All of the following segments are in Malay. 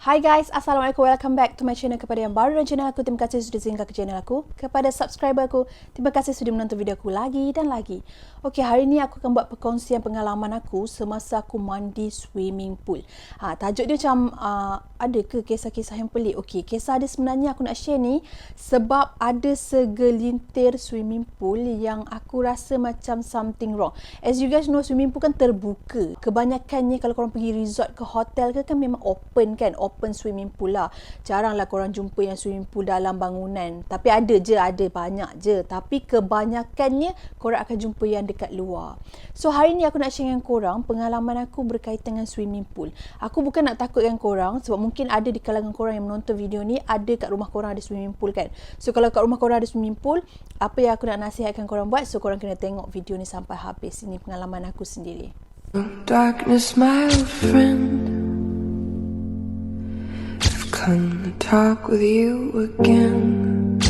Hai guys, Assalamualaikum. Welcome back to my channel. Kepada yang baru dan channel aku, terima kasih sudah singgah ke channel aku. Kepada subscriber aku, terima kasih sudah menonton video aku lagi dan lagi. Okey, hari ni aku akan buat perkongsian pengalaman aku semasa aku mandi swimming pool. Tajuk dia macam ada ke kisah-kisah yang pelik? Okey, kisah dia sebenarnya aku nak share ni sebab ada segelintir swimming pool yang aku rasa macam something wrong. As you guys know, swimming pool kan terbuka. Kebanyakannya kalau korang pergi resort ke hotel ke kan memang open kan, open swimming pool lah. Jaranglah korang jumpa yang swimming pool dalam bangunan. Tapi ada banyak je. Tapi kebanyakannya korang akan jumpa yang dekat luar. So hari ni aku nak share dengan korang pengalaman aku berkaitan dengan swimming pool. Aku bukan nak takutkan korang sebab mungkin ada di kalangan korang yang menonton video ni ada kat rumah korang ada swimming pool kan. So kalau kat rumah korang ada swimming pool, apa yang aku nak nasihatkan korang buat, so korang kena tengok video ni sampai habis. Ini pengalaman aku sendiri. Darkness, my old friend, come to talk with you again.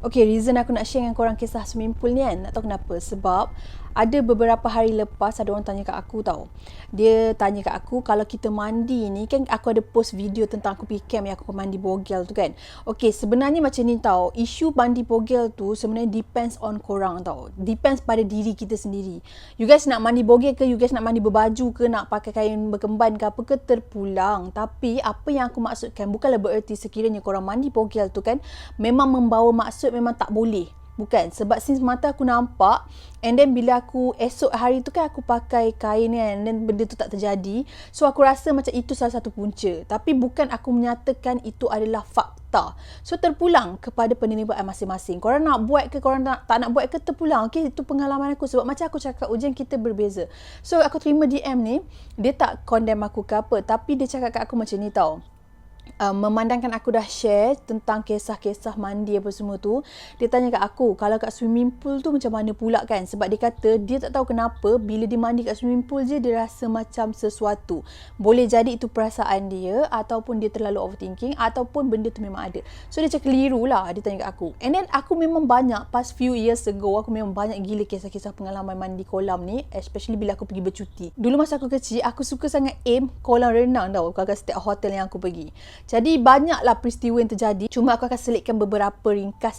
Okay, reason aku nak share dengan korang kisah swimming pool ni kan, nak tahu kenapa? Sebab ada beberapa hari lepas ada orang tanya kat aku tau. Dia tanya kat aku kalau kita mandi ni, kan aku ada post video tentang aku pergi camp yang aku mandi bogel tu kan. Okay, sebenarnya macam ni tau. Isu mandi bogel tu sebenarnya depends on korang tau. Depends pada diri kita sendiri. You guys nak mandi bogel ke, you guys nak mandi berbaju ke, nak pakai kain berkemban ke apa ke, terpulang. Tapi apa yang aku maksudkan bukanlah bererti sekiranya korang mandi bogel tu kan memang membawa maksud memang tak boleh. Bukan. Sebab since mata aku nampak, and then bila aku esok hari tu kan aku pakai kain kan, and then benda tu tak terjadi. So aku rasa macam itu salah satu punca. Tapi bukan aku menyatakan itu adalah fakta. So terpulang kepada penilaian masing-masing. Korang nak buat ke, korang tak nak buat ke, terpulang. Okay, itu pengalaman aku. Sebab macam aku cakap, ujian kita berbeza. So aku terima DM ni, dia tak condemn aku ke apa. Tapi dia cakap kat aku macam ni tau. Memandangkan aku dah share tentang kisah-kisah mandi apa semua tu, dia tanya kat aku kalau kat swimming pool tu macam mana pula kan. Sebab dia kata dia tak tahu kenapa bila dia mandi kat swimming pool je dia rasa macam sesuatu. Boleh jadi itu perasaan dia, ataupun dia terlalu overthinking, ataupun benda tu memang ada. So dia macam keliru lah, dia tanya kat aku. And then aku memang banyak, past few years ago, aku memang banyak gila kisah-kisah pengalaman mandi kolam ni, especially bila aku pergi bercuti. Dulu masa aku kecil, aku suka sangat aim kolam renang tau, kalau setiap hotel yang aku pergi. Jadi banyaklah peristiwa yang terjadi. Cuma aku akan selitkan beberapa ringkas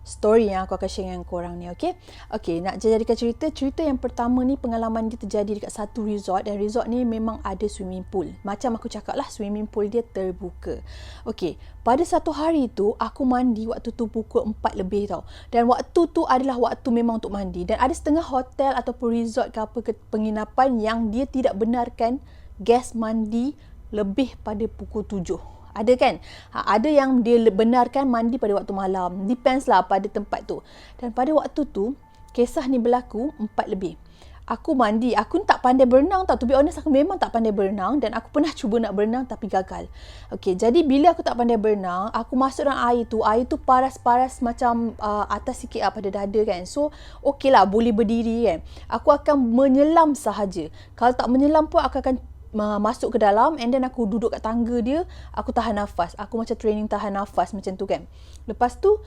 story yang aku akan share dengan korang ni, okay? Okay, nak jadikan cerita. Cerita yang pertama ni pengalaman dia terjadi dekat satu resort. Dan resort ni memang ada swimming pool. Macam aku cakap lah, swimming pool dia terbuka. Okay, pada satu hari tu, aku mandi waktu tu pukul 4 lebih tau. Dan waktu tu adalah waktu memang untuk mandi. Dan ada setengah hotel ataupun resort ke apa ke penginapan yang dia tidak benarkan guest mandi lebih pada pukul 7. Ada kan? Ada yang dia benarkan mandi pada waktu malam. Depends lah pada tempat tu. Dan pada waktu tu, kisah ni berlaku 4 lebih. Aku mandi. Aku tak pandai berenang tau. To be honest, aku memang tak pandai berenang. Dan aku pernah cuba nak berenang tapi gagal. Okay, jadi bila aku tak pandai berenang, aku masuk dalam air tu. Air tu paras-paras macam atas sikit lah pada dada kan. So, okay lah, boleh berdiri kan. Aku akan menyelam sahaja. Kalau tak menyelam pun, aku akan masuk ke dalam, and then aku duduk kat tangga dia, aku tahan nafas. Aku macam training tahan nafas macam tu kan. Lepas tu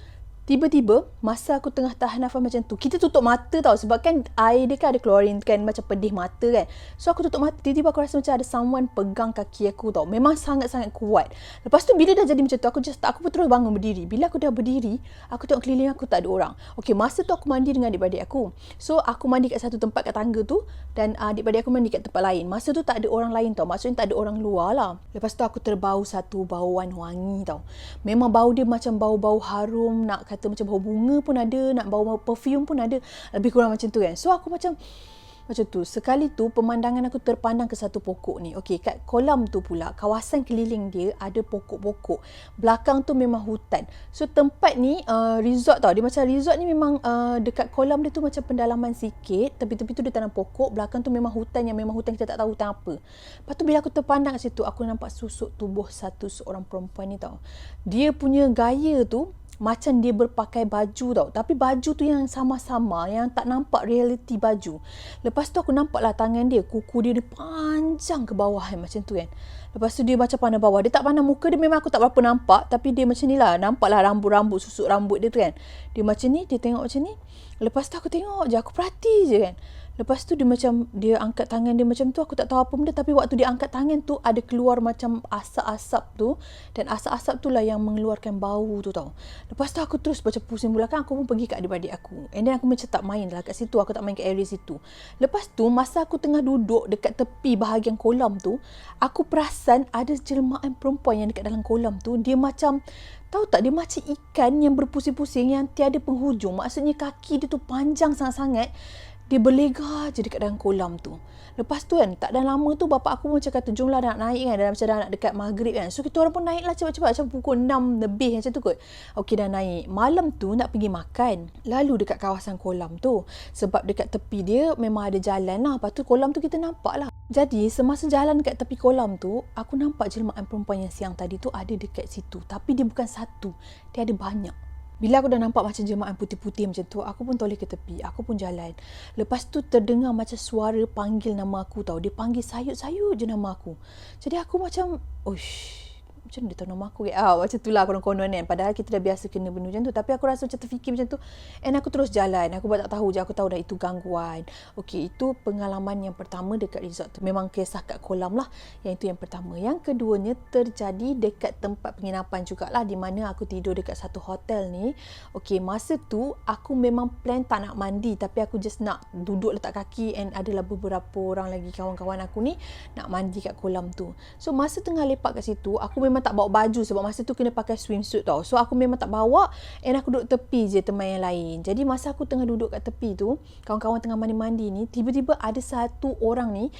tiba-tiba masa aku tengah tahan nafas macam tu, kita tutup mata tau, sebab kan air dia kan ada klorin kan, macam pedih mata kan. So aku tutup mata, tiba-tiba aku rasa macam ada someone pegang kaki aku tau. Memang sangat-sangat kuat. Lepas tu bila dah jadi macam tu, aku pun terus bangun berdiri. Bila aku dah berdiri, aku tengok keliling aku tak ada orang. Okay, masa tu aku mandi dengan adik-beradik aku. So aku mandi kat satu tempat kat tangga tu, dan adik-beradik aku mandi kat tempat lain. Masa tu tak ada orang lain tau, maksudnya tak ada orang luar lah. Lepas tu aku terbau satu bauan wangi tau. Memang bau dia macam bau-bau harum, nak kata macam bau bunga pun ada, nak bau perfume pun ada, lebih kurang macam tu kan. So aku macam tu. Sekali tu pemandangan aku terpandang ke satu pokok ni. Okey, kat kolam tu pula, kawasan keliling dia ada pokok-pokok. Belakang tu memang hutan. So tempat ni resort tau. Dia macam resort ni memang dekat kolam dia tu macam pendalaman sikit. Tepi-tepi tu dia tanam pokok, belakang tu memang hutan yang memang hutan kita tak tahu hutan apa. Lepas tu bila aku terpandang kat situ, aku nampak susuk tubuh seorang perempuan ni tau. Dia punya gaya tu macam dia berpakai baju tau. Tapi baju tu yang sama-sama, yang tak nampak realiti baju. Lepas tu aku nampak lah tangan dia, kuku dia panjang ke bawah kan, macam tu kan. Lepas tu dia macam pandang bawah. Dia tak pandang muka dia, memang aku tak berapa nampak. Tapi dia macam ni lah, nampak lah rambut-rambut, susuk rambut dia tu kan. Dia macam ni, dia tengok macam ni. Lepas tu aku tengok je, aku perhati je kan. Lepas tu dia angkat tangan dia macam tu, aku tak tahu apa benda, tapi waktu dia angkat tangan tu ada keluar macam asap-asap tu, dan asap-asap tu lah yang mengeluarkan bau tu tau. Lepas tu aku terus macam pusing belakang, aku pun pergi kat adik-adik aku. And then aku macam tak main lah kat situ, aku tak main kat area situ. Lepas tu masa aku tengah duduk dekat tepi bahagian kolam tu, aku perasan ada jelmaan perempuan yang dekat dalam kolam tu, dia macam, tahu tak, dia macam ikan yang berpusing-pusing yang tiada penghujung. Maksudnya kaki dia tu panjang sangat-sangat. Dia berlegar je dekat dalam kolam tu. Lepas tu kan, tak dah lama tu bapak aku macam kata, jomlah nak naik kan. Dah macam dah nak dekat maghrib kan. So kita orang pun naik lah cepat-cepat. Macam pukul 6 lebih macam tu kot. Okey, dah naik. Malam tu nak pergi makan. Lalu dekat kawasan kolam tu. Sebab dekat tepi dia memang ada jalan lah. Lepas tu kolam tu kita nampak lah. Jadi semasa jalan dekat tepi kolam tu, aku nampak jelmaan perempuan yang siang tadi tu ada dekat situ. Tapi dia bukan satu. Dia ada banyak. Bila aku dah nampak macam jelmaan putih-putih macam tu, aku pun toleh ke tepi. Aku pun jalan. Lepas tu terdengar macam suara panggil nama aku tau. Dia panggil sayut-sayut je nama aku. Jadi aku macam, uish, macam dia tahu nama aku ke? Macam tu lah konon-konon kan. Padahal kita dah biasa kena benda macam tu. Tapi aku rasa macam terfikir macam tu. And aku terus jalan. Aku buat tak tahu je. Aku tahu dah itu gangguan. Okey, itu pengalaman yang pertama dekat resort tu. Memang kisah kat kolam lah. Yang itu yang pertama. Yang keduanya terjadi dekat tempat penginapan jugalah. Di mana aku tidur dekat satu hotel ni. Okey, masa tu aku memang plan tak nak mandi. Tapi aku just nak duduk letak kaki. And adalah beberapa orang lagi kawan-kawan aku ni nak mandi kat kolam tu. So masa tengah lepak kat situ, aku memang tak bawa baju sebab masa tu kena pakai swimsuit tau. So aku memang tak bawa, and aku duduk tepi je teman yang lain. Jadi masa aku tengah duduk kat tepi tu, kawan-kawan tengah mandi-mandi ni, tiba-tiba ada satu orang ni,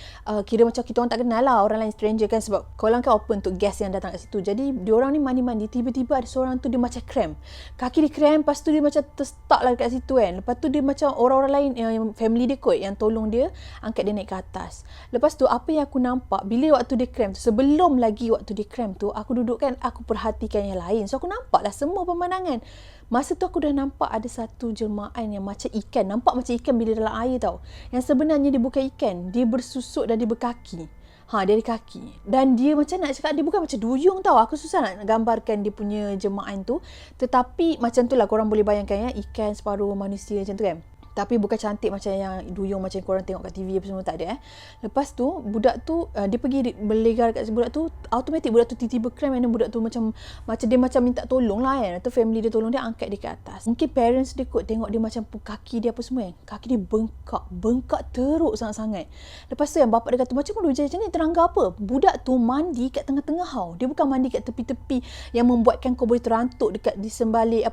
kira macam kita orang tak kenal lah, orang lain stranger kan, sebab kolam kan open untuk guest yang datang kat situ. Jadi diorang ni mandi-mandi, tiba-tiba ada seorang tu dia macam cramp. Kaki dia cramp, lepas tu dia macam terstuck lah kat situ kan. Lepas tu dia macam orang-orang lain, family dia kot yang tolong dia, angkat dia naik ke atas. Lepas tu apa yang aku nampak, bila waktu dia cramp tu, sebelum lagi waktu dia cramp tu, aku duduk kan, aku perhatikan yang lain. So aku nampak lah semua pemandangan. Masa tu aku dah nampak ada satu jelmaan yang macam ikan. Nampak macam ikan bila dalam air tau. Yang sebenarnya dia bukan ikan. Dia bersusuk dan dia berkaki. Dia ada kaki. Dan dia macam nak cakap, dia bukan macam duyung tau. Aku susah nak gambarkan dia punya jelmaan tu. Tetapi macam tu lah korang boleh bayangkan ya. Ikan separuh manusia macam tu kan. Tapi bukan cantik macam yang duyung macam korang tengok kat TV apa semua, tak ada. Lepas tu budak tu dia pergi berlegar kat budak tu, automatik budak tu tiba-tiba cramp, dan budak tu macam dia macam minta tolong lah kan. Tu family dia tolong dia, angkat dia ke atas. Mungkin parents dia kot tengok dia macam kaki dia apa semua kan. Kaki dia bengkak teruk sangat-sangat. Lepas tu yang bapak dia kata, macam mana macam ni, terangga apa? Budak tu mandi kat tengah-tengah tau. Dia bukan mandi kat tepi-tepi yang membuatkan kau boleh terantuk dekat di sembalik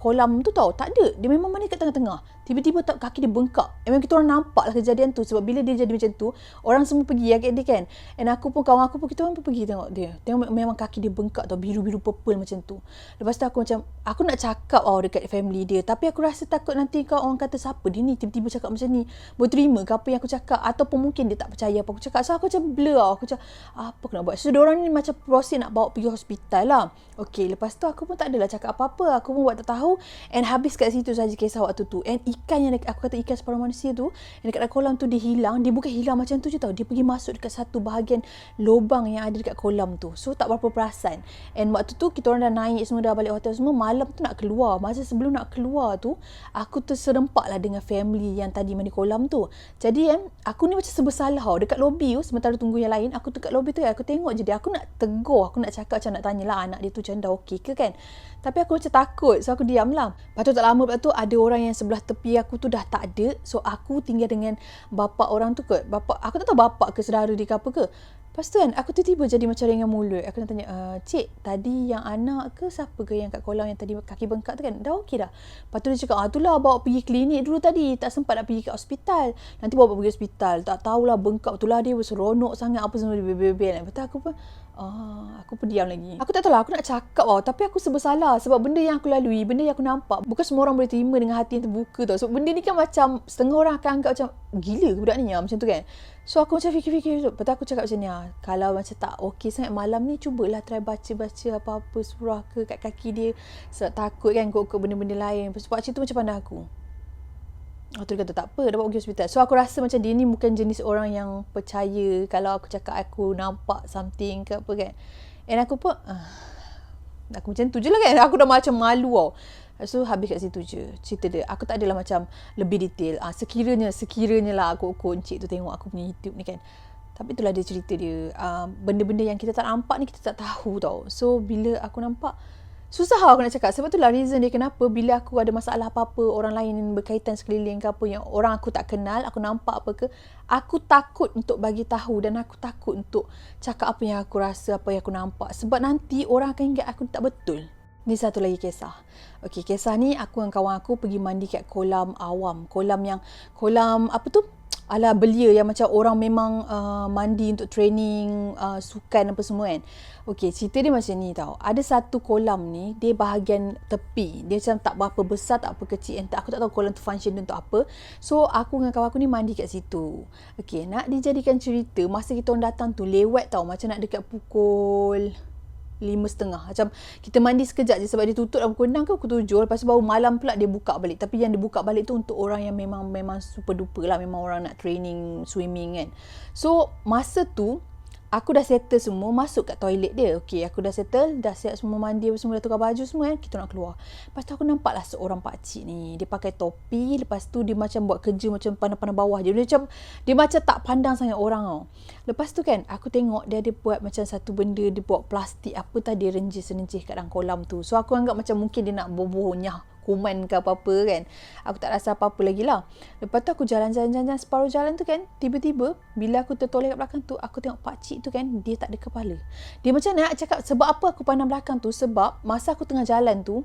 kolam tu tau. Tak ada. Dia memang mandi kat tengah-tengah. Tiba-tiba kaki dia bengkak. Memang kita orang nampak lah kejadian tu. Sebab bila dia jadi macam tu, orang semua pergi kat dia kan. And aku pun, kawan aku pun, kita orang pun pergi tengok dia. Tengok memang kaki dia bengkak tau. Biru-biru purple macam tu. Lepas tu aku macam, aku nak cakap dekat family dia. Tapi aku rasa takut nanti orang kata, siapa dia ni tiba-tiba cakap macam ni. Boleh terima ke apa yang aku cakap? Ataupun mungkin dia tak percaya apa aku cakap. So aku macam blur tau. Aku macam, apa aku nak buat? So diorang ni macam proceed nak bawa pergi hospital lah. Okay, lepas tu aku pun tak adalah cakap apa-apa. Aku pun buat tak tahu. And habis kat situ saja kisah waktu tu. And ikan yang aku kata ikan separuh manusia tu, yang dekat dalam kolam tu dia hilang. Dia bukan hilang macam tu je tau. Dia pergi masuk dekat satu bahagian lubang yang ada dekat kolam tu. So tak berapa perasan. And waktu tu kita orang dah naik semua, dah balik hotel semua. Malam tu nak keluar. Masa sebelum nak keluar tu, aku terserempak lah dengan family yang tadi mandi kolam tu. Jadi aku ni macam sebersalah tau. Dekat lobby tu, sementara tunggu yang lain, aku dekat lobby tu aku tengok je dia. Aku nak tegur, aku nak cakap macam nak tanya lah anak dia tu macam dah okey ke kan. Tapi aku macam takut. So aku diam lah. Lepas tu tak lama lepas tu ada orang yang sebelah tepi aku tu dah tak ada. So aku tinggal dengan bapak orang tu kot. Bapak, aku tak tahu bapak ke saudara dia ke apa ke. Lepas tu kan aku tiba-tiba jadi macam ringan mulut. Aku nak tanya, cik, tadi yang anak ke siapa ke yang kat kolam yang tadi kaki bengkak tu kan? Dah okey dah? Lepas tu dia cakap, itulah bawa pergi klinik dulu tadi. Tak sempat nak pergi ke hospital. Nanti bawa pergi hospital. Tak tahulah bengkak tu lah dia seronok sangat apa semua dia bebel-bebel. Lepas tu aku pun, aku pun diam lagi. Aku tak tahu lah, aku nak cakap tapi aku sebersalah sebab benda yang aku lalui, benda yang aku nampak, bukan semua orang boleh terima dengan hati yang terbuka tau. Sebab benda ni kan macam setengah orang akan anggap macam gila ke budak ni macam tu kan. So aku macam fikir-fikir, lepas tu aku cakap macam ni, kalau macam tak okey sangat malam ni, cubalah try baca-baca apa-apa surah ke kat kaki dia. Sebab takut kan ikut benda-benda lain. Lepas tu pakcik tu macam pandang aku. Tu dia kata tak apa, dapat pergi hospital. So aku rasa macam dia ni bukan jenis orang yang percaya kalau aku cakap aku nampak something ke apa kan. And aku pun aku macam tu je lah kan. Aku dah macam malu tau. Lepas tu habis kat situ je cerita dia. Aku tak adalah macam lebih detail. Sekiranya lah aku encik tu tengok aku punya YouTube ni kan. Tapi itulah dia cerita dia. Benda-benda yang kita tak nampak ni kita tak tahu tau. So bila aku nampak, susah lah aku nak cakap. Sebab tu lah reason dia kenapa bila aku ada masalah apa-apa, orang lain berkaitan sekeliling ke apa yang orang aku tak kenal, aku nampak apa ke, aku takut untuk bagi tahu dan aku takut untuk cakap apa yang aku rasa, apa yang aku nampak. Sebab nanti orang akan ingat aku tak betul. Ni satu lagi kisah. Okey, kisah ni aku dengan kawan aku pergi mandi kat kolam awam. Kolam apa tu? Ala belia yang macam orang memang mandi untuk training sukan apa semua kan. Okey, cerita dia macam ni tau. Ada satu kolam ni, dia bahagian tepi. Dia macam tak berapa besar, tak apa kecil. Aku tak tahu kolam tu function dia untuk apa. So, aku dengan kawan aku ni mandi kat situ. Okey, nak dijadikan cerita, masa kita orang datang tu lewat tau. Macam nak dekat pukul 5.30. Macam kita mandi sekejap je sebab dia tutup dalam pukul 6 ke pukul 7. Lepas tu baru malam pula dia buka balik. Tapi yang dia buka balik tu untuk orang yang memang super duper lah. Memang orang nak training swimming kan. So masa tu aku dah settle semua, masuk kat toilet dia. Okey, aku dah settle, dah siap semua mandi, semua dah tukar baju semua kan. Kita nak keluar. Lepas tu aku nampak lah seorang pakcik ni. Dia pakai topi, lepas tu dia macam buat kerja macam pandang-pandang bawah je. Dia macam tak pandang sangat orang tau. Lepas tu kan, aku tengok dia ada buat macam satu benda, dia buat plastik apa tadi, renjih-renjih kat dalam kolam tu. So aku anggap macam mungkin dia nak boboh nyah kuman ke apa-apa kan. Aku tak rasa apa-apa lagi lah. Lepas tu aku jalan-jalan separuh jalan tu kan, tiba-tiba bila aku tertoleh kat belakang tu, aku tengok pakcik tu kan, dia tak ada kepala. Dia macam nak cakap, sebab apa aku pandang belakang tu, sebab masa aku tengah jalan tu,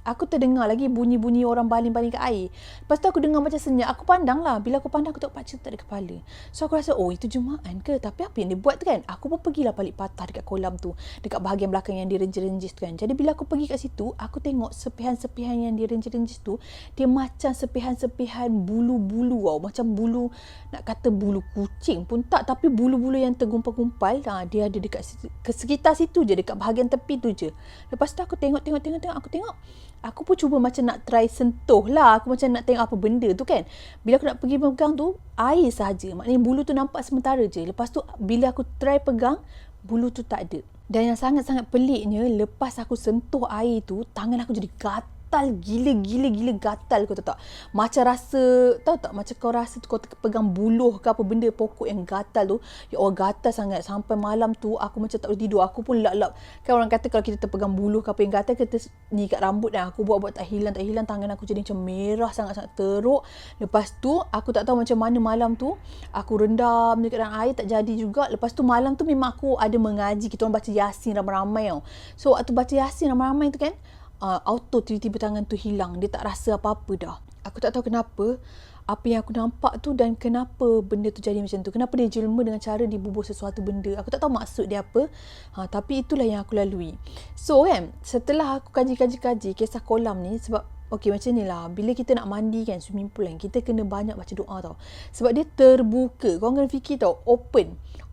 aku terdengar lagi bunyi-bunyi orang baling-baling kat air. Lepas tu aku dengar macam senyap. Aku pandang lah. Bila aku pandang, aku tengok pakcik tu tak ada kepala. So aku rasa, oh itu Jumaat ke? Tapi apa yang dia buat tu kan? Aku pun pergilah balik patah dekat kolam tu. Dekat bahagian belakang yang dia renjis-renjis tu kan. Jadi bila aku pergi kat situ, aku tengok sepihan-sepihan yang dia renjis-renjis tu, dia macam sepihan-sepihan bulu-bulu tau. Macam bulu, nak kata bulu kucing pun tak. Tapi bulu-bulu yang tergumpal-gumpal, dia ada dekat sekitar situ je. Dekat bahagian tepi tu je. Lepas tu aku tengok. Aku pun cuba macam nak try sentuh lah. Aku macam nak tengok apa benda tu kan. Bila aku nak pergi pegang tu, air sahaja. Maknanya bulu tu nampak sementara je. Lepas tu bila aku try pegang, bulu tu tak ada. Dan yang sangat-sangat peliknya, lepas aku sentuh air tu, tangan aku jadi gatal. Gila gatal, kau tahu tak? Macam rasa, tahu tak? Macam kau rasa tu kau pegang buluh ke apa benda pokok yang gatal tu. Ya Allah, gatal sangat. Sampai malam tu aku macam tak boleh tidur. Aku pun lap-lap. Kan orang kata kalau kita terpegang buluh ke apa yang gatal, kita ni kat rambut dah. Aku buat tak hilang. Tangan aku jadi macam merah, sangat-sangat teruk. Lepas tu aku tak tahu macam mana malam tu. Aku rendam dekat dalam air, tak jadi juga. Lepas tu malam tu memang aku ada mengaji. Kita orang baca Yasin ramai-ramai tau. So waktu baca Yasin ramai-ramai tu kan, auto tiba-tiba tangan tu hilang. Dia tak rasa apa-apa dah. Aku tak tahu kenapa apa yang aku nampak tu dan kenapa benda tu jadi macam tu. Kenapa dia jelma dengan cara dibubuh sesuatu benda. Aku tak tahu maksud dia apa. Tapi itulah yang aku lalui. So kan, setelah aku kaji kisah kolam ni, sebab okey macam ni lah. Bila kita nak mandi kan, swimming pool kan, kita kena banyak baca doa tau. Sebab dia terbuka. Korang kena fikir tau,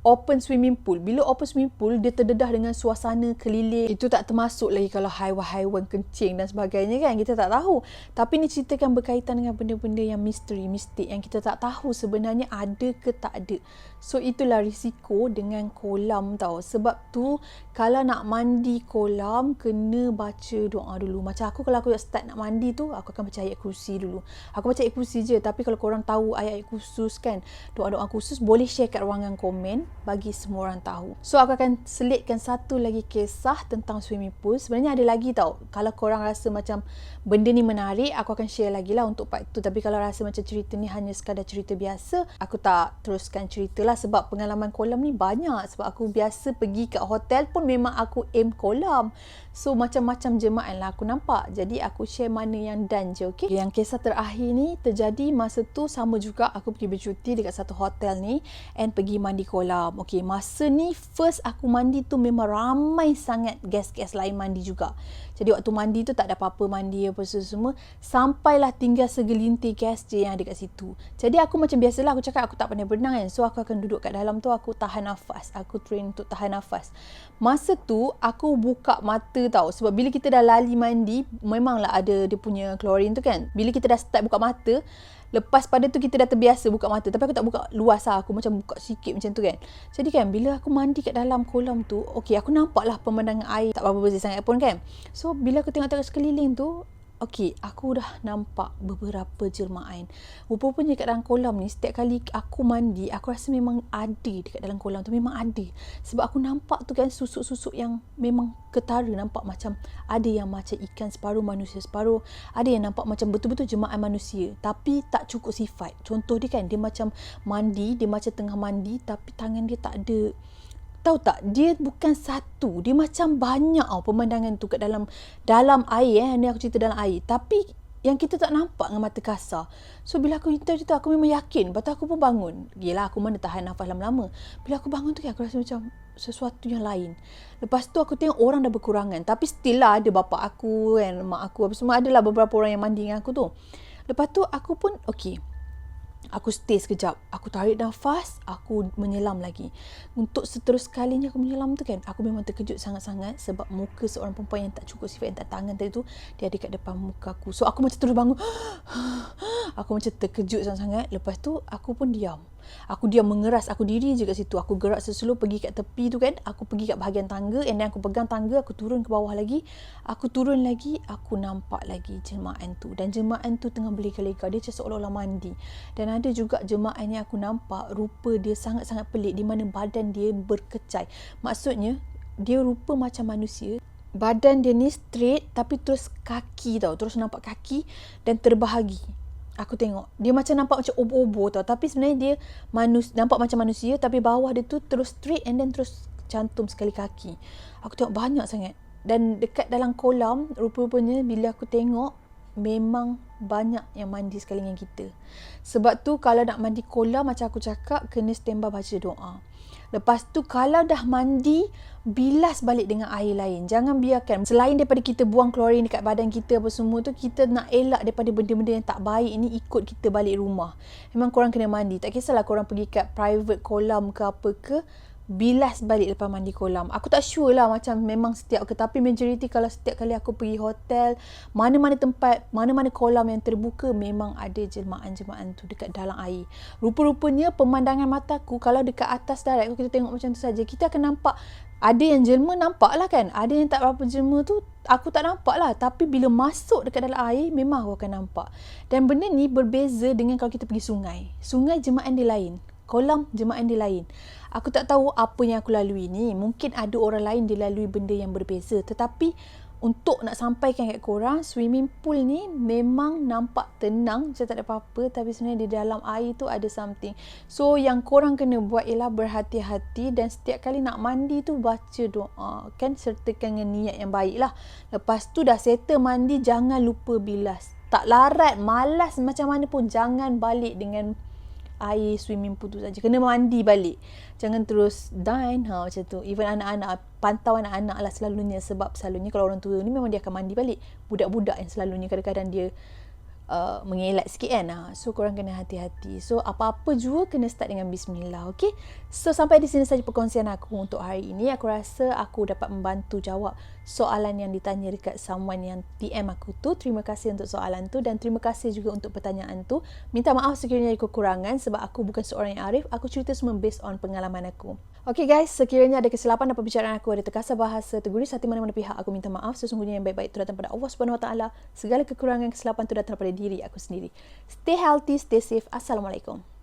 open swimming pool. Bila open swimming pool, dia terdedah dengan suasana keliling. Itu tak termasuk lagi kalau haiwan-haiwan kencing dan sebagainya kan. Kita tak tahu. Tapi ni ceritakan berkaitan dengan benda-benda yang misteri, mistik yang kita tak tahu sebenarnya ada ke tak ada. So itulah risiko dengan kolam tau. Sebab tu kalau nak mandi kolam, kena baca doa dulu. Macam aku, kalau aku start nak mandi tu, aku akan baca ayat kursi dulu. Aku baca ayat kursi je. Tapi kalau korang tahu ayat-ayat khusus kan, doa-doa khusus, boleh share kat ruangan komen bagi semua orang tahu. So aku akan selitkan satu lagi kisah tentang swimming pool. Sebenarnya ada lagi tau. Kalau korang rasa macam benda ni menarik, aku akan share lagi lah untuk part tu. Tapi kalau rasa macam cerita ni hanya sekadar cerita biasa, aku tak teruskan cerita lah. Sebab pengalaman kolam ni banyak. Sebab aku biasa pergi kat hotel pun memang aku aim kolam. So macam-macam jemaah lah aku nampak. Jadi aku share mana yang done je, okay? Yang kisah terakhir ni terjadi masa tu sama juga. Aku pergi bercuti dekat satu hotel ni and pergi mandi kolam. Okay, masa ni first aku mandi tu memang ramai sangat guest-guest lain mandi juga. Jadi waktu mandi tu tak ada apa-apa mandi apa semua. Sampailah tinggal segelintir guest je yang ada kat situ. Jadi aku macam biasalah, aku cakap aku tak pandai berenang kan. So aku akan duduk kat dalam tu, aku tahan nafas. Aku train untuk tahan nafas. Masa tu aku buka mata tau. Sebab bila kita dah lali mandi, memanglah ada dia punya klorin tu kan. Bila kita dah start buka mata, lepas pada tu kita dah terbiasa buka mata. Tapi aku tak buka luas lah. Aku macam buka sikit macam tu kan. Jadi kan bila aku mandi kat dalam kolam tu, okay, aku nampak lah pemandangan air tak berapa bersih sangat pun kan. So bila aku tengok-tengok sekeliling tu, Okey, aku dah nampak beberapa jelmaan. Rupa-rupanya kat dalam kolam ni, setiap kali aku mandi, aku rasa memang ada dekat dalam kolam tu. Memang ada. Sebab aku nampak tu kan susuk-susuk yang memang ketara. Nampak macam ada yang macam ikan separuh, manusia separuh. Ada yang nampak macam betul-betul jemaah manusia. Tapi tak cukup sifat. Contoh dia kan, dia macam mandi, dia macam tengah mandi tapi tangan dia tak ada. Tahu tak, dia bukan satu, dia macam banyak pemandangan tu kat dalam air. Ni aku cerita dalam air, tapi yang kita tak nampak dengan mata kasar. So bila aku cerita aku memang yakin. Lepas tu aku pun bangun. Yelah, aku mana tahan nafas lama-lama. Bila aku bangun tu kan, aku rasa macam sesuatu yang lain. Lepas tu aku tengok orang dah berkurangan, tapi still lah ada bapak aku kan, mak aku apa semua, adalah beberapa orang yang mandi dengan aku tu. Lepas tu aku pun okey, aku stay sekejap. Aku tarik nafas, aku menyelam lagi. Untuk seterus kalinya aku menyelam tu kan, aku memang terkejut sangat-sangat sebab muka seorang perempuan yang tak cukup sifat, yang tak tangan tadi tu, dia ada kat depan muka aku. So aku macam terus bangun. Aku macam terkejut sangat-sangat. Lepas tu aku pun diam. Aku diam mengeras. Aku diri je kat situ. Aku gerak seslow pergi kat tepi tu kan. Aku pergi kat bahagian tangga, and then aku pegang tangga, aku turun ke bawah lagi. Aku turun lagi, aku nampak lagi jemaah tu. Dan jemaah tu tengah berlega-lega. Dia macam seolah-olah mandi. Dan ada juga jemaah yang aku nampak, rupa dia sangat-sangat pelik, di mana badan dia berkecai. Maksudnya, dia rupa macam manusia. Badan dia ni straight, tapi terus kaki tau. Terus nampak kaki dan terbahagi. Aku tengok, dia macam nampak macam obo-obo tau. Tapi sebenarnya dia nampak macam manusia, tapi bawah dia tu terus straight and then terus cantum sekali kaki. Aku tengok banyak sangat. Dan dekat dalam kolam, rupa-rupanya bila aku tengok, memang banyak yang mandi sekali dengan kita. Sebab tu kalau nak mandi kolam, macam aku cakap, kena standby baca doa. Lepas tu kalau dah mandi, bilas balik dengan air lain. Jangan biarkan, selain daripada kita buang klorin dekat badan kita apa semua tu, kita nak elak daripada benda-benda yang tak baik ni ikut kita balik rumah. Memang korang kena mandi. Tak kisahlah korang pergi kat private kolam ke apa ke, bilas balik lepas mandi kolam. Aku tak sure lah macam memang setiap ke, tapi majoriti kalau setiap kali aku pergi hotel, mana-mana tempat, mana-mana kolam yang terbuka, memang ada jelmaan-jelmaan tu dekat dalam air. Rupa-rupanya pemandangan mataku, kalau dekat atas darat, kalau kita tengok macam tu saja, kita akan nampak ada yang jelma, nampak lah kan. Ada yang tak berapa jelma tu, aku tak nampak lah. Tapi bila masuk dekat dalam air, memang aku akan nampak. Dan benda ni berbeza dengan kalau kita pergi sungai. Sungai jemaah dia lain, kolam jemaah dia lain. Aku tak tahu apa yang aku lalui ni. Mungkin ada orang lain dia lalui benda yang berbeza. Tetapi untuk nak sampaikan kat korang, swimming pool ni memang nampak tenang, macam tak ada apa-apa, tapi sebenarnya di dalam air tu ada something. So yang korang kena buat ialah berhati-hati, dan setiap kali nak mandi tu baca doa kan, sertakan dengan niat yang baik lah. Lepas tu dah settle mandi, jangan lupa bilas. Tak larat, malas macam mana pun, jangan balik dengan air swimming pool tu saja. Kena mandi balik. Jangan terus dine macam tu. Even anak-anak, pantau anak-anak lah selalunya. Sebab selalunya kalau orang tua ni memang dia akan mandi balik. Budak-budak yang selalunya kadang-kadang dia mengelak sikit kan. So korang kena hati-hati. So apa-apa juga kena start dengan bismillah. Okay, so sampai di sini saja perkongsian aku untuk hari ini. Aku rasa aku dapat membantu jawab soalan yang ditanya dekat someone yang DM aku tu. Terima kasih untuk soalan tu, dan terima kasih juga untuk pertanyaan tu. Minta maaf sekiranya ada kekurangan, sebab aku bukan seorang yang arif. Aku cerita semua based on pengalaman aku. Okay guys, sekiranya ada kesilapan dalam pembicaraan aku, ada terkasar bahasa, terguris hati mana-mana pihak, aku minta maaf. Sesungguhnya yang baik-baik itu datang pada Allah Subhanahu Wa Taala. Segala kekurangan, kesilapan itu datang daripada diri aku sendiri. Stay healthy, stay safe. Assalamualaikum.